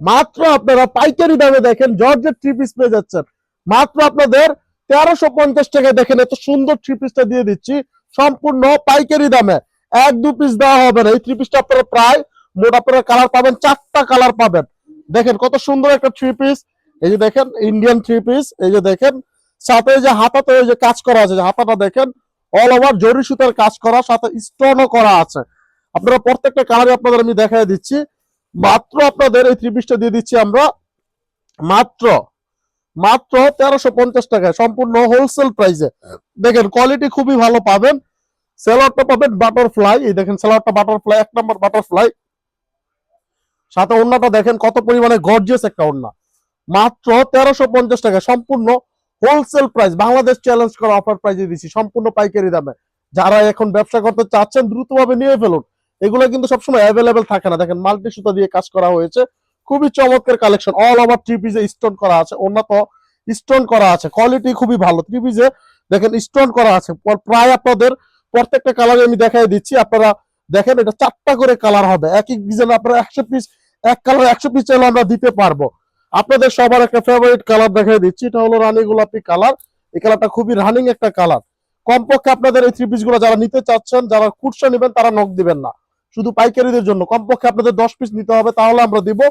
মাত্র আপনারা পাইকারি দামে দেখেন জর্জেট থ্রি পিস পেয়ে যাচ্ছেন মাত্র আপনাদের 1350 টাকায়। দেখেন এত সুন্দর থ্রি পিসটা দিয়ে দিচ্ছি সম্পূর্ণ পাইকারি দামে। এক দু পিস দেওয়া হবে না। এই থ্রি পিসটা আপনারা প্রায় মোট আপনারা কালার পাবেন, 4টা কালার পাবেন। দেখেন কত সুন্দর একটা থ্রি পিস। এই যে দেখেন ইন্ডিয়ান থ্রি পিস। এই যে দেখেন সাথে যে হাতাতে যে কাজ করা আছে, হাতাটা দেখেন অল ওভার জরি সুতার কাজ করা, সাথে স্টোনও করা আছে। আপনারা প্রত্যেকটা কালারে আপনাদের আমি দেখাই দিচ্ছি। মাত্র আপনাদের এই থ্রি পিসটা দিয়ে দিচ্ছি আমরা মাত্র মাত্র 1350 টাকায় সম্পূর্ণ হোলসেল প্রাইসে। দেখেন কোয়ালিটি খুবই ভালো পাবেন। সেলারটা পাবেন বাটারফ্লাই। এই দেখেন সেলারটা বাটারফ্লাই, 1 নম্বর বাটারফ্লাই। সাথে ওড়নাটা দেখেন কত পরিমাণে গর্জিয়াস একটা ওড়না। মাত্র 1350 টাকা সম্পূর্ণ হোলসেল প্রাইস, বাংলাদেশ চ্যালেঞ্জ করা অফার প্রাইসে দিচ্ছি সম্পূর্ণ পাইকারি দামে। যারা এখন ব্যবসা করতে চাচ্ছেন দ্রুতভাবে নিয়ে ফেলুন। এগুলো কিন্তু সবসময় অ্যাভেলেবেল থাকে না। দেখেন মাল্টি সুতা দিয়ে কাজ করা হয়েছে, খুবই চমৎকার কালেকশন। অল ওভার থ্রি পিসে স্টোন করা আছে, ওড়না তো স্টোন করা আছে, কোয়ালিটি খুবই ভালো। থ্রি পিসে দেখেন স্টোন করা আছে। প্রায় আপনাদের প্রত্যেকটা কালারে আমি দেখাই দিচ্ছি। আপনারা দেখেন এটা 4টা করে কালার হবে। এক এক ডিজাইন আপনারা 100 পিস, এক কালার 100 পিস চাইলে আমরা দিতে পারবো। আপনাদের সবার একটা ফেভারিট কালার দেখাই দিচ্ছি, এটা হলো রানী গোলাপি কালার। এই কালারটা খুবই রানিং একটা কালার। কমপক্ষে আপনাদের এই থ্রি পিস গুলো যারা নিতে চাচ্ছেন, যারা খুচরা নেবেন তারা নক দিবেন না, শুধু পাইকারিদের জন্য কমপক্ষে আপনাদের 10 পিস নিতে হবে, তাহলে আমরা দিব,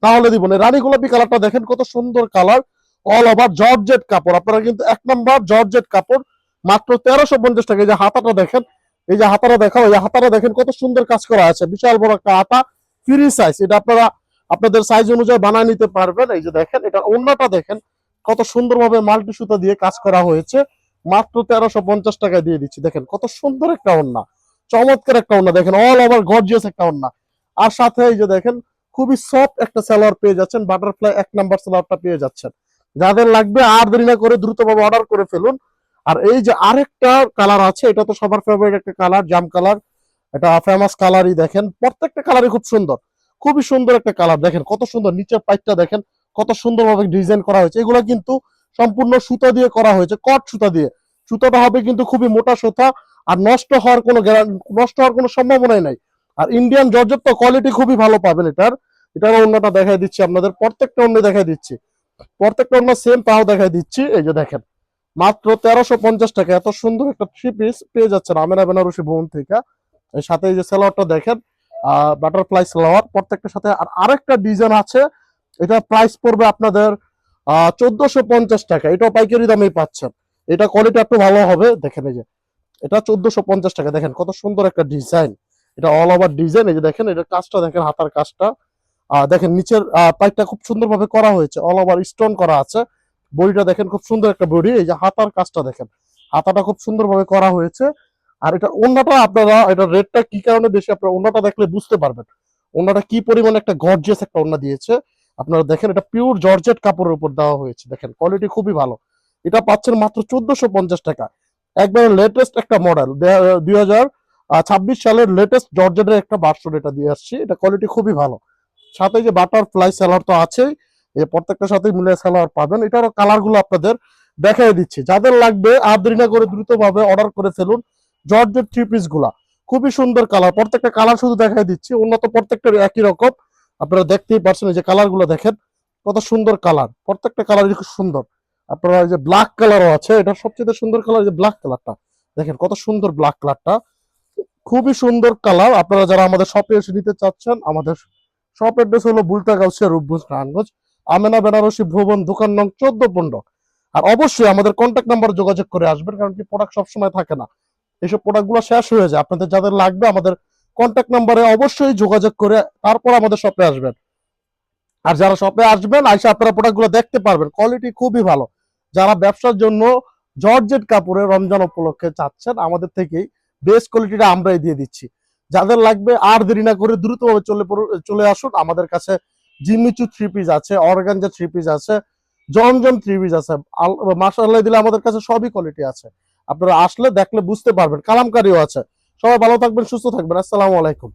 তাহলে দিব না। রানী গোলাপি কালারটা দেখেন কত সুন্দর কালার, অল ওভার জর্জেট কাপড়। আপনারা কিন্তু 1 নম্বর জর্জেট কাপড় মাত্র 1350 টাকা। এই যে হাতাটা দেখেন, এই যে হাতাটা দেখাও, এই হাতাটা দেখেন কত সুন্দর কাজ করা আছে, বিশাল বড় একটা হাতা, ফ্রি সাইজ। এটা আপনারা আপনাদের সাইজ অনুযায়ী বানায় নিতে পারবেন। এই যে দেখেন এটা ওড়নাটা দেখেন কত সুন্দরভাবে মাল্টি সুতা দিয়ে কাজ করা হয়েছে। মাত্র 1350 টাকায় দিয়ে দিচ্ছি। দেখেন কত সুন্দর একটা ওড়না, চমৎকার একটা ওড়না। দেখেন অল ওভার গর্জিয়াস একটা ওড়না। আর সাথে এই যে দেখেন খুবই সফট একটা সালোয়ার পেয়ে যাচ্ছেন, বাটারফ্লাই 1 নম্বর সালোয়ারটা পেয়ে যাচ্ছেন। যাদের লাগবে আর দেরি না করে দ্রুতভাবে অর্ডার করে ফেলুন। আর এই যে আরেকটা কালার আছে, এটা তো সবার ফেভারিট একটা কালার, জাম কালার। এটা ফেমাস কালারই। দেখেন প্রত্যেকটা কালারই খুব সুন্দর, খুবই সুন্দর একটা কালার। দেখেন কত সুন্দর নিচের পাইপটা দেখেন কত সুন্দরভাবে ডিজাইন করা হয়েছে। এগুলো কিন্তু সম্পূর্ণ সুতা দিয়ে করা হয়েছে, কট সুতা দিয়ে। সুতাটা হবে কিন্তু খুবই মোটা সুতা, আর নষ্ট হওয়ার কোনো সম্ভাবনাই নাই। আর ইন্ডিয়ান জর্জেট তো কোয়ালিটি খুবই ভালো পাবেন এটার। এটার অন্যটা দেখাই দিচ্ছি আপনাদের, প্রত্যেকটা অন্য দেখাই দিচ্ছি, প্রত্যেকটা অন্য সেম তাও দেখাই দিচ্ছি। এই যে দেখেন মাত্র 1350 টাকা এত সুন্দর একটা থ্রি পিস পেয়ে যাচ্ছেন আমেনা বেনারসি ভবন থেকে। এর সাথে এই যে সালোয়ারটা দেখেন বাটারফ্লাই সালোয়ার প্রত্যেকটার সাথে। আর আরেকটা ডিজাইন আছে, এটা প্রাইস পড়বে আপনাদের 1450 টাকা। এটাও পাইকারি দামেই পাচ্ছেন। এটা কোয়ালিটি একটু ভালো হবে। দেখেন এই যে এটা 1450 টাকা। দেখেন কত সুন্দর একটা ডিজাইন, এটা অল ওভার ডিজাইন। এই যে দেখেন এটা কাজটা দেখেন, হাতার কাজটা দেখেন, নিচের পাইপটা খুব সুন্দরভাবে করা হয়েছে, অল ওভার স্টোন করা আছে। বডিটা দেখেন খুব সুন্দর একটা বডি। এই যে হাতার কাজটা দেখেন, হাতাটা খুব সুন্দরভাবে করা হয়েছে। আর এটা ওন্নাটা আপনারা এটা রেটটা কি কারণে বেশি, আপনারা ওন্নাটা দেখলে বুঝতে পারবেন ওন্নাটা কি পরিমাণে একটা গর্জিয়াস একটা ওন্না দিয়েছে। আপনারা দেখেন এটা পিওর জর্জেট কাপড়ের উপর দেওয়া হয়েছে। দেখেন কোয়ালিটি খুবই ভালো। এটা পাচ্ছেন মাত্র 1450 টাকা। একবারে লেটেস্ট একটা মডেল, 2026 সালের লেটেস্ট জর্জেটের একটা ভার্সন এটা দিয়ে আসছি। এটা কোয়ালিটি খুবই ভালো। সাথে যে বাটারফ্লাই সালোয়ার তো আছেই, এই প্রত্যেকটার সাথে মিলে সালোয়ার পাবেন। এটারও কালার গুলো আপনাদের দেখাই দিচ্ছি। যাদের লাগবে আর দেরি না করে দ্রুতভাবে অর্ডার করে ফেলুন। জর্জেট থ্রি পিস গুলা খুবই সুন্দর কালার, প্রত্যেকটা কালার শুধু দেখাই দিচ্ছি, উন্নত প্রত্যেকটা একই রকম। আপনারা দেখতেই পাচ্ছেন এই যে কালার গুলো দেখেন কত সুন্দর কালার, প্রত্যেকটা কালারই খুব সুন্দর। আপনারা যে ব্ল্যাক কালারও আছে, এটা সবচেয়ে সুন্দর কালার। যে ব্ল্যাক কালারটা দেখেন কত সুন্দর, ব্ল্যাক কালারটা খুবই সুন্দর কালার। আপনারা যারা আমাদের শপে এসে নিতে চাচ্ছেন, আমাদের শপ অ্যাড্রেস হলো বুলতাগাউসিয়া, রূপগঞ্জ, নারায়ণগঞ্জ, আমেনা বেনারসি ভবন, দোকান নং 14-15। আর অবশ্যই আমাদের কন্ট্যাক্ট নাম্বার যোগাযোগ করে আসবেন, কারণ কি প্রোডাক্ট সবসময় থাকে না, এইসব প্রোডাক্টগুলো শেষ হয়ে যায়। আপনাদের যাদের লাগবে আমাদের কন্ট্যাক্ট নাম্বারে অবশ্যই যোগাযোগ করে তারপর আমাদের শপে আসবেন। আর যারা শপে আসবেন আইসা আপনারা প্রোডাক্টগুলো দেখতে পারবেন, কোয়ালিটি খুবই ভালো। যারা ব্যবসার জন্য জর্জেট কাপড়ে রমজান উপলক্ষে চাচ্ছেন, আমাদের থেকেই বেস্ট কোয়ালিটিটা আমরাই দিয়ে দিচ্ছি। যাদের লাগবে আর দেরি না করে দ্রুতভাবে চলে আসুন আমাদের কাছে। জিমিচু থ্রি পিস আছে, অর্গানজা থ্রি পিস আছে, জমজম থ্রি পিস আছে। মাশাআল্লাহ দিলে আমাদের কাছে সবই কোয়ালিটি আছে। আপনারা আসলে দেখলে বুঝতে পারবেন, কালামকারীও আছে। সবাই ভালো থাকবেন, সুস্থ থাকবেন। আসসালামু আলাইকুম।